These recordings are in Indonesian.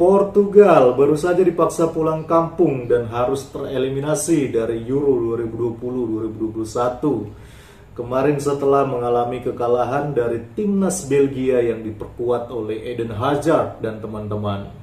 Portugal baru saja dipaksa pulang kampung dan harus tereliminasi dari Euro 2020-2021. Kemarin setelah mengalami kekalahan dari timnas Belgia yang diperkuat oleh Eden Hazard dan teman-teman.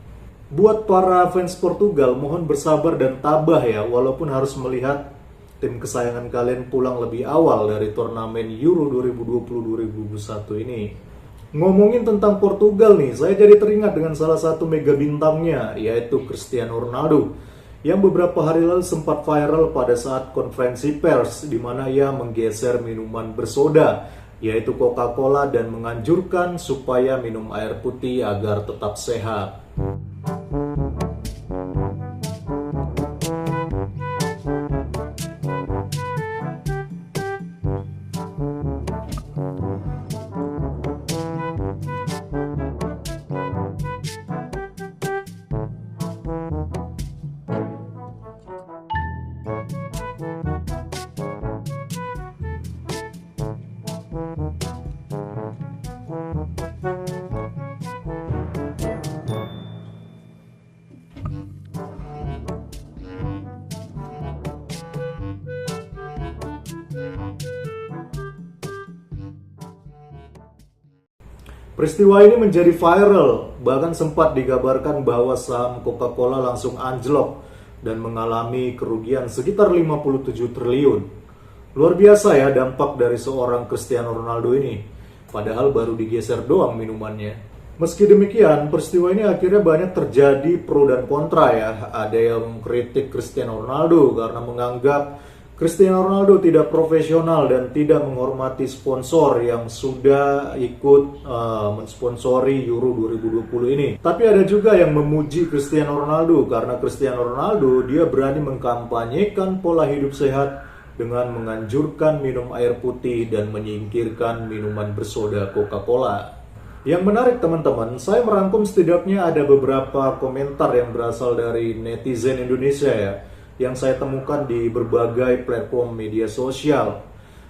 Buat para fans Portugal, mohon bersabar dan tabah ya, walaupun harus melihat tim kesayangan kalian pulang lebih awal dari turnamen Euro 2020-2021 ini. Ngomongin tentang Portugal nih, saya jadi teringat dengan salah satu mega bintangnya, yaitu Cristiano Ronaldo, yang beberapa hari lalu sempat viral pada saat konferensi pers, di mana ia menggeser minuman bersoda, yaitu Coca-Cola, dan menganjurkan supaya minum air putih agar tetap sehat. Peristiwa ini menjadi viral, bahkan sempat dikabarkan bahwa saham Coca-Cola langsung anjlok dan mengalami kerugian sekitar 57 triliun. Luar biasa ya dampak dari seorang Cristiano Ronaldo ini, padahal baru digeser doang minumannya. Meski demikian, peristiwa ini akhirnya banyak terjadi pro dan kontra ya. Ada yang mengkritik Cristiano Ronaldo karena menganggap Cristiano Ronaldo tidak profesional dan tidak menghormati sponsor yang sudah ikut mensponsori Euro 2020 ini. Tapi ada juga yang memuji Cristiano Ronaldo karena Cristiano Ronaldo dia berani mengkampanyekan pola hidup sehat dengan menganjurkan minum air putih dan menyingkirkan minuman bersoda Coca-Cola. Yang menarik teman-teman, saya merangkum setidaknya ada beberapa komentar yang berasal dari netizen Indonesia ya, yang saya temukan di berbagai platform media sosial.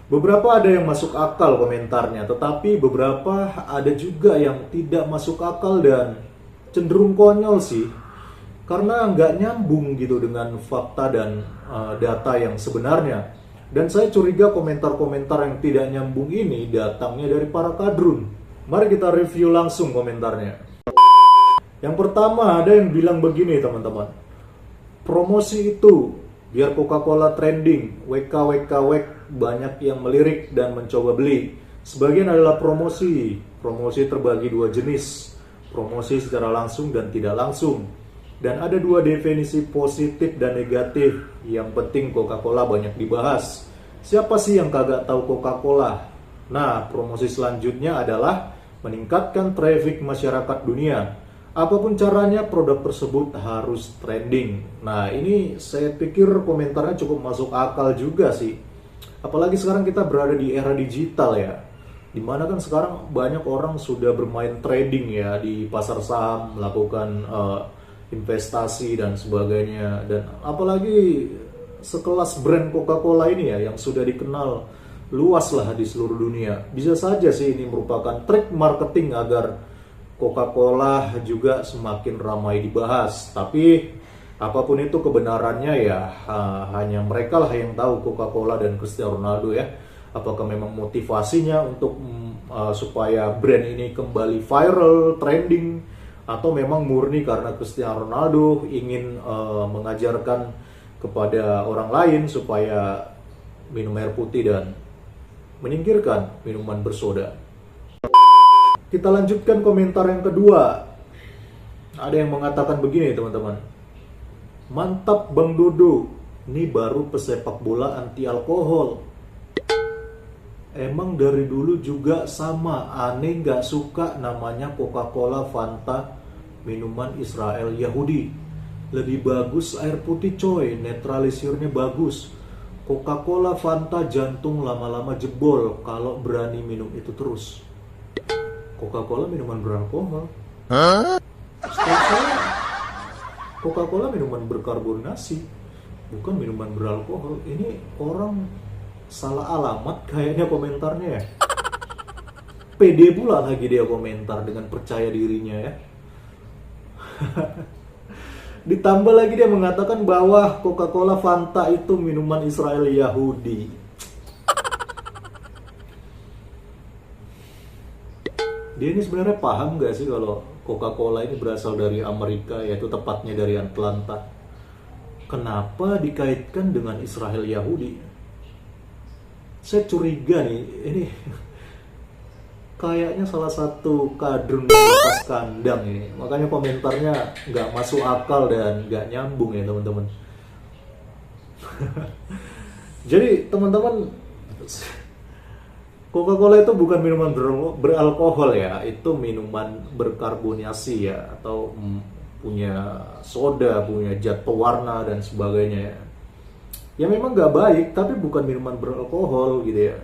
Beberapa ada yang masuk akal komentarnya, tetapi beberapa ada juga yang tidak masuk akal dan cenderung konyol sih. Karena nggak nyambung gitu dengan fakta dan data yang sebenarnya. Dan saya curiga komentar-komentar yang tidak nyambung ini datangnya dari para kadrun. Mari kita review langsung komentarnya. Yang pertama ada yang bilang begini teman-teman. Promosi itu biar Coca-Cola trending, WKWKWK banyak yang melirik dan mencoba beli. Sebagian adalah promosi terbagi dua jenis, promosi secara langsung dan tidak langsung. Dan ada dua definisi positif dan negatif, yang penting Coca-Cola banyak dibahas. Siapa sih yang kagak tahu Coca-Cola? Nah, promosi selanjutnya adalah meningkatkan traffic masyarakat dunia. Apapun caranya, produk tersebut harus trending. Nah, ini saya pikir komentarnya cukup masuk akal juga sih. Apalagi sekarang kita berada di era digital ya. Dimana kan sekarang banyak orang sudah bermain trading ya di pasar saham, melakukan investasi dan sebagainya. Dan apalagi sekelas brand Coca-Cola ini ya, yang sudah dikenal luas lah di seluruh dunia. Bisa saja sih ini merupakan trik marketing agar Coca-Cola juga semakin ramai dibahas. Tapi apapun itu kebenarannya ya hanya mereka lah yang tahu, Coca-Cola dan Cristiano Ronaldo ya. Apakah memang motivasinya untuk supaya brand ini kembali viral, trending, atau memang murni karena Cristiano Ronaldo ingin mengajarkan kepada orang lain supaya minum air putih dan menyingkirkan minuman bersoda. Kita lanjutkan komentar yang kedua. Ada yang mengatakan begini teman-teman. Mantap Bang Dodo, ini baru pesepak bola anti alkohol. Emang dari dulu juga sama, aneh gak suka namanya Coca-Cola, Fanta, minuman Israel Yahudi. Lebih bagus air putih coy, netralisirnya bagus. Coca-Cola, Fanta, jantung lama-lama jebol kalau berani minum itu terus. Coca-Cola minuman beralkohol. Setahu saya, Coca-Cola minuman berkarbonasi, bukan minuman beralkohol. Ini orang salah alamat kayaknya komentarnya ya. Pede pula lagi dia komentar dengan percaya dirinya ya. Ditambah lagi dia mengatakan bahwa Coca-Cola, Fanta itu minuman Israel Yahudi. Dia ini sebenarnya paham gak sih kalau Coca-Cola ini berasal dari Amerika, yaitu tepatnya dari Atlanta? Kenapa dikaitkan dengan Israel Yahudi? Saya curiga nih, ini kayaknya salah satu kadrun lepas kandang ini. Makanya komentarnya nggak masuk akal dan nggak nyambung ya teman-teman. Jadi teman-teman, Coca-Cola itu bukan minuman beralkohol ya, itu minuman berkarbonasi ya, atau punya soda, punya zat pewarna dan sebagainya ya. Ya memang nggak baik, tapi bukan minuman beralkohol gitu ya.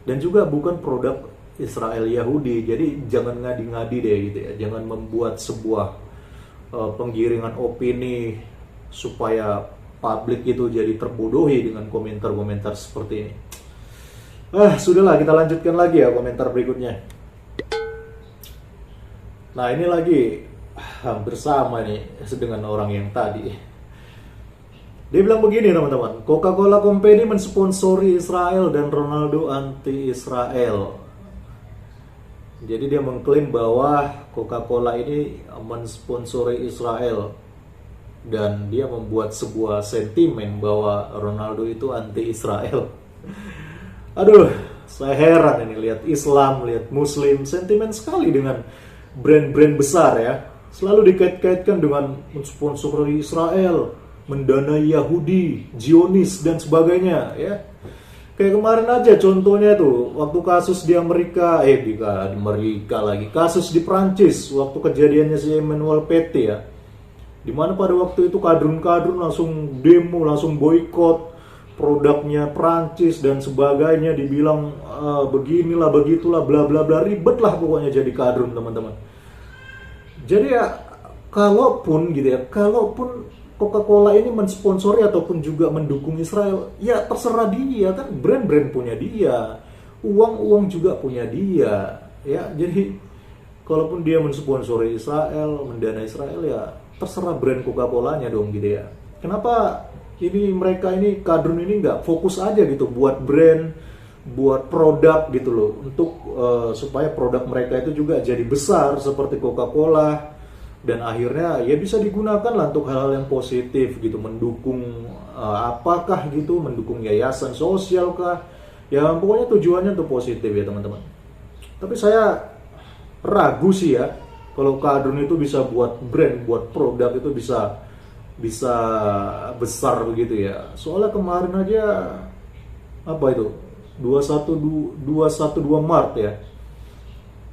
Dan juga bukan produk Israel Yahudi, jadi jangan ngadi-ngadi deh gitu ya, jangan membuat sebuah penggiringan opini supaya publik itu jadi terbodohi dengan komentar-komentar seperti ini. Sudahlah, kita lanjutkan lagi ya komentar berikutnya. Nah ini lagi hampir sama nih dengan orang yang tadi. Dia bilang begini teman-teman, Coca-Cola Company mensponsori Israel dan Ronaldo anti-Israel. Jadi dia mengklaim bahwa Coca-Cola ini mensponsori Israel dan dia membuat sebuah sentimen bahwa Ronaldo itu anti-Israel. Aduh, saya heran ini lihat Islam, lihat Muslim, sentimen sekali dengan brand-brand besar ya. Selalu dikait-kaitkan dengan mensponsori Israel, mendanai Yahudi, Zionis dan sebagainya ya. Kayak kemarin aja contohnya tuh, waktu kasus di Amerika, di Amerika lagi, kasus di Prancis, waktu kejadiannya si Emmanuel Petit ya. Dimana pada waktu itu kadrun-kadrun langsung demo, langsung boykot produknya Prancis dan sebagainya, dibilang beginilah, begitulah, bla bla bla, ribet lah pokoknya jadi kadrun teman-teman. Jadi ya, kalaupun Coca-Cola ini mensponsori ataupun juga mendukung Israel, ya terserah dia kan, brand-brand punya dia, uang juga punya dia, ya. Jadi kalaupun dia mensponsori Israel, mendanai Israel, ya terserah brand Coca-Colanya dong gitu ya. Kenapa mereka ini kadrun ini nggak fokus aja gitu buat brand, buat produk gitu loh, untuk supaya produk mereka itu juga jadi besar seperti Coca-Cola. Dan akhirnya ya bisa digunakan lah untuk hal-hal yang positif gitu, mendukung apakah gitu, mendukung yayasan sosial kah, ya pokoknya tujuannya untuk positif ya teman-teman. Tapi saya ragu sih ya kalau kadrun itu bisa buat brand, buat produk itu bisa besar begitu ya. Soalnya kemarin aja apa itu 212 Maret ya,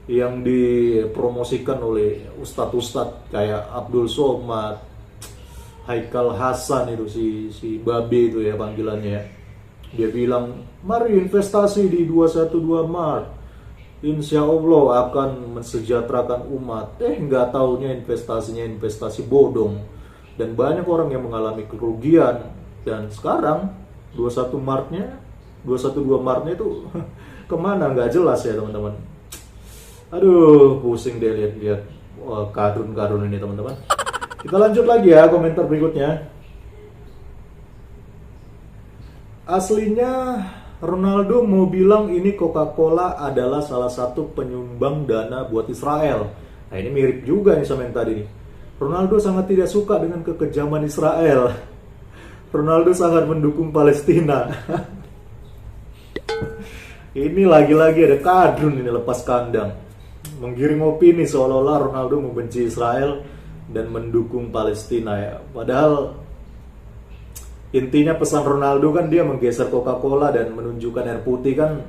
yang dipromosikan oleh ustadz-ustadz kayak Abdul Somad, Haikal Hasan itu si Babe itu ya panggilannya ya. Dia bilang, mari investasi di 212 Maret, insya Allah akan mensejahterakan umat. Nggak taunya investasinya investasi bodong, dan banyak orang yang mengalami kerugian. Dan sekarang 12 Maretnya itu kemana nggak jelas ya teman-teman. Aduh, pusing deh lihat kadrun-kadrun ini teman-teman. Kita lanjut lagi ya komentar berikutnya. Aslinya Ronaldo mau bilang ini Coca-Cola adalah salah satu penyumbang dana buat Israel. Nah ini mirip juga nih sama yang tadi nih. Ronaldo sangat tidak suka dengan kekejaman Israel. Ronaldo sangat mendukung Palestina. Ini lagi-lagi ada kadrun ini lepas kandang, menggiring opini seolah-olah Ronaldo membenci Israel dan mendukung Palestina ya. Padahal intinya pesan Ronaldo kan dia menggeser Coca-Cola dan menunjukkan air putih kan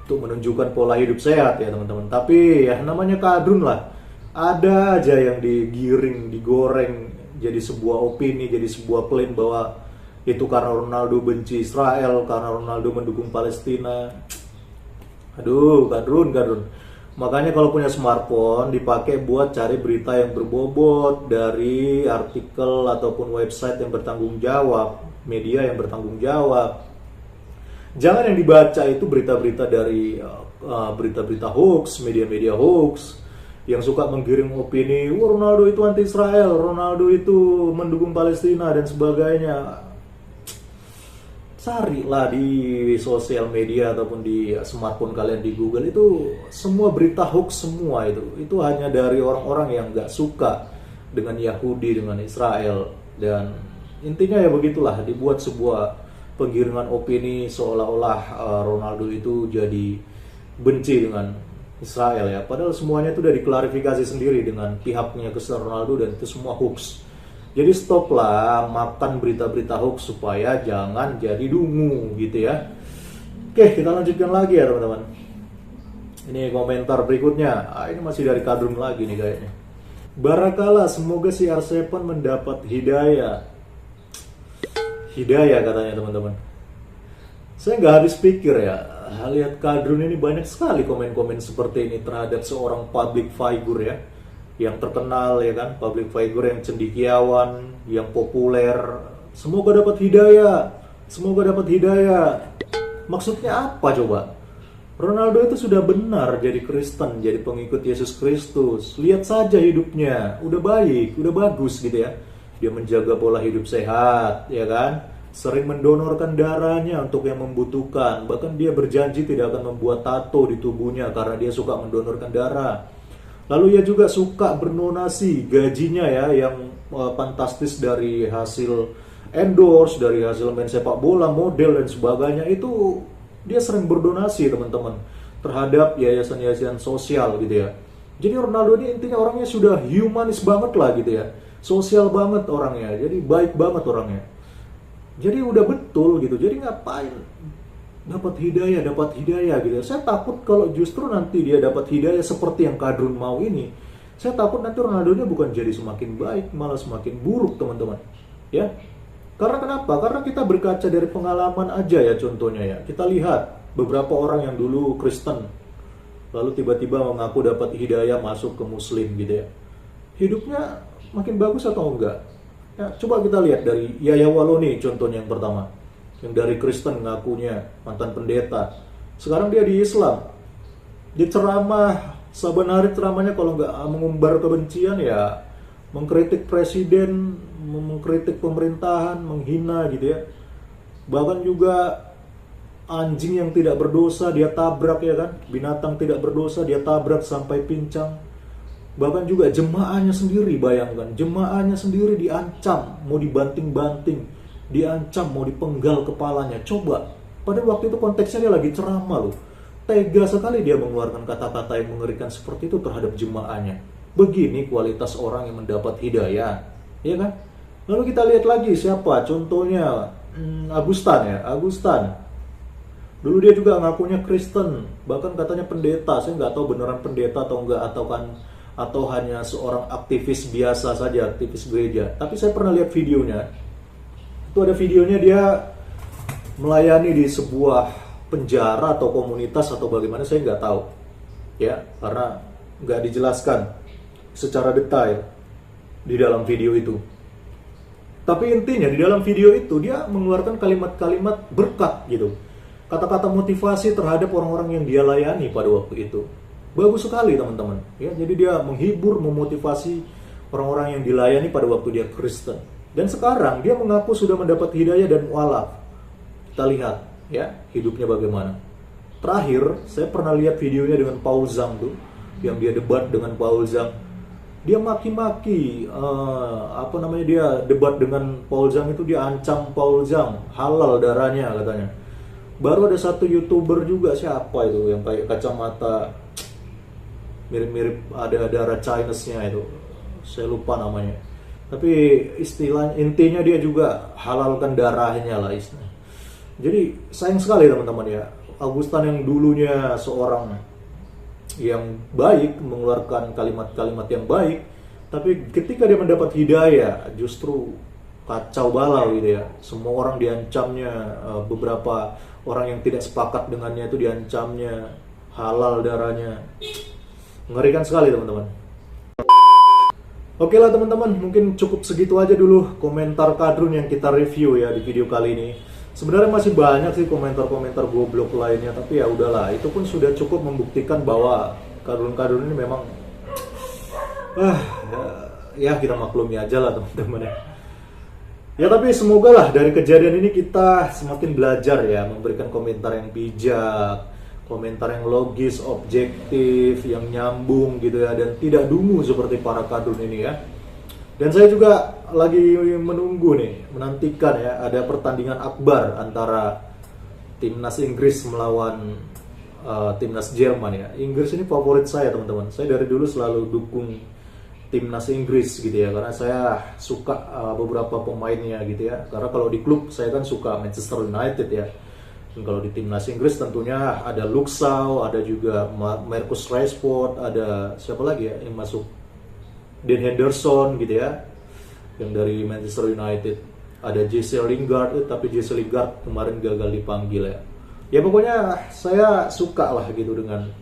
untuk menunjukkan pola hidup sehat ya teman-teman. Tapi ya namanya kadrun lah, ada aja yang digiring, digoreng jadi sebuah opini, jadi sebuah klaim bahwa itu karena Ronaldo benci Israel, karena Ronaldo mendukung Palestina. Aduh, kadrun. Makanya kalau punya smartphone dipakai buat cari berita yang berbobot dari artikel ataupun website yang bertanggung jawab, media yang bertanggung jawab. Jangan yang dibaca itu berita-berita dari berita-berita hoax, media-media hoax yang suka menggiring opini, Ronaldo itu anti Israel, Ronaldo itu mendukung Palestina dan sebagainya. Carilah di sosial media ataupun di smartphone kalian di Google, itu semua berita hoax semua. Itu hanya dari orang-orang yang nggak suka dengan Yahudi, dengan Israel. Dan intinya ya begitulah, dibuat sebuah penggiringan opini seolah-olah Ronaldo itu jadi benci dengan Israel ya, padahal semuanya itu udah diklarifikasi sendiri dengan pihaknya Cristiano Ronaldo, dan itu semua hoax. Jadi stoplah makan berita-berita hoax supaya jangan jadi dungu gitu ya. Oke, kita lanjutkan lagi ya teman-teman. Ini komentar berikutnya. Ini masih dari Kadrun lagi nih kayaknya. Barakala, semoga si R7 mendapat hidayah. Hidayah katanya teman-teman. Saya nggak habis pikir ya. Lihat Kadrun ini banyak sekali komen-komen seperti ini terhadap seorang public figure ya, yang terkenal ya kan, public figure yang cendekiawan, yang populer. Semoga dapat hidayah, semoga dapat hidayah. Maksudnya apa coba? Ronaldo itu sudah benar jadi Kristen, jadi pengikut Yesus Kristus. Lihat saja hidupnya, udah baik, udah bagus gitu ya. Dia menjaga pola hidup sehat, ya kan? Sering mendonorkan darahnya untuk yang membutuhkan. Bahkan dia berjanji tidak akan membuat tato di tubuhnya karena dia suka mendonorkan darah. Lalu ia juga suka berdonasi gajinya ya, yang fantastis dari hasil endorse, dari hasil main sepak bola, model dan sebagainya. Itu dia sering berdonasi teman-teman terhadap yayasan-yayasan sosial gitu ya. Jadi Ronaldo ini intinya orangnya sudah humanis banget lah gitu ya. Sosial banget orangnya, jadi baik banget orangnya. Jadi udah betul gitu. Jadi ngapain dapat hidayah gitu. Saya takut kalau justru nanti dia dapat hidayah seperti yang Kadrun mau ini. Saya takut nanti Ronaldo-nya bukan jadi semakin baik, malah semakin buruk teman-teman. Ya. Karena kenapa? Karena kita berkaca dari pengalaman aja ya, contohnya ya. Kita lihat beberapa orang yang dulu Kristen lalu tiba-tiba mengaku dapat hidayah masuk ke Muslim gitu ya. Hidupnya makin bagus atau enggak? Ya, coba kita lihat dari Yaya Waloni contohnya yang pertama, yang dari Kristen ngakunya mantan pendeta, sekarang dia di Islam. Dia ceramah, saban hari ceramahnya kalau nggak mengumbar kebencian ya mengkritik presiden, mengkritik pemerintahan, menghina gitu ya. Bahkan juga anjing yang tidak berdosa dia tabrak ya kan, binatang tidak berdosa dia tabrak sampai pincang. Bahkan juga jemaahnya sendiri, bayangkan, jemaahnya sendiri diancam, mau dibanting-banting, diancam, mau dipenggal kepalanya. Coba, pada waktu itu konteksnya dia lagi ceramah loh. Tega sekali dia mengeluarkan kata-kata yang mengerikan seperti itu terhadap jemaahnya. Begini kualitas orang yang mendapat hidayah, ya kan? Lalu kita lihat lagi siapa, contohnya Agustan ya, Agustan. Dulu dia juga ngakunya Kristen, bahkan katanya pendeta. Saya nggak tahu beneran pendeta atau enggak, atau hanya seorang aktivis biasa saja, aktivis gereja. Tapi saya pernah lihat videonya. Itu ada videonya dia melayani di sebuah penjara atau komunitas atau bagaimana, saya nggak tahu. Ya, karena nggak dijelaskan secara detail di dalam video itu. Tapi intinya di dalam video itu dia mengeluarkan kalimat-kalimat berkat gitu. Kata-kata motivasi terhadap orang-orang yang dia layani pada waktu itu. Bagus sekali teman-teman ya, jadi dia menghibur, memotivasi orang-orang yang dilayani pada waktu dia Kristen. Dan sekarang dia mengaku sudah mendapat hidayah dan mualaf. Kita lihat ya hidupnya bagaimana. Terakhir saya pernah lihat videonya dengan Paul Zhang tuh, yang dia debat dengan Paul Zhang. Dia maki-maki dia debat dengan Paul Zhang, itu dia ancam Paul Zhang halal darahnya katanya. Baru ada satu YouTuber juga, siapa itu yang pakai kacamata mirip-mirip ada darah Chinese-nya itu, saya lupa namanya. Tapi intinya dia juga halalkan darahnya lah istilahnya. Jadi sayang sekali teman-teman ya, Agustan yang dulunya seorang yang baik, mengeluarkan kalimat-kalimat yang baik, tapi ketika dia mendapat hidayah justru kacau balau gitu ya. Semua orang diancamnya, beberapa orang yang tidak sepakat dengannya itu diancamnya halal darahnya. Mengerikan sekali teman-teman. Oke lah teman-teman, mungkin cukup segitu aja dulu komentar Kadrun yang kita review ya di video kali ini. Sebenarnya masih banyak sih komentar-komentar goblok lainnya, tapi ya udahlah, itu pun sudah cukup membuktikan bahwa Kadrun-Kadrun ini memang Ah, ya kita maklumi aja lah teman-teman ya. Ya tapi semoga lah dari kejadian ini kita semakin belajar ya, memberikan komentar yang bijak, komentar yang logis, objektif, yang nyambung gitu ya, dan tidak dungu seperti para kadrun ini ya. Dan saya juga lagi menunggu nih, menantikan ya, ada pertandingan akbar antara timnas Inggris melawan timnas Jerman ya. Inggris ini favorit saya teman-teman. Saya dari dulu selalu dukung timnas Inggris gitu ya, karena saya suka beberapa pemainnya gitu ya. Karena kalau di klub saya kan suka Manchester United ya. Dan kalau di timnas Inggris tentunya ada Luke Shaw, ada juga Marcus Rashford, ada siapa lagi ya yang masuk, Dean Henderson gitu ya, yang dari Manchester United. Ada Jesse Lingard, tapi Jesse Lingard kemarin gagal dipanggil ya. Ya pokoknya saya suka lah gitu dengan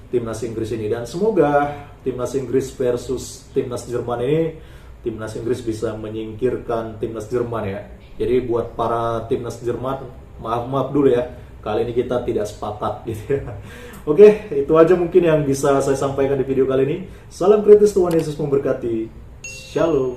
timnas Inggris ini, dan semoga timnas Inggris versus timnas Jerman ini, timnas Inggris bisa menyingkirkan timnas Jerman ya. Jadi buat para timnas Jerman, maaf dulu ya, kali ini kita tidak sepakat gitu ya. Oke, itu aja mungkin yang bisa saya sampaikan di video kali ini. Salam kritis, Tuhan Yesus memberkati. Shalom.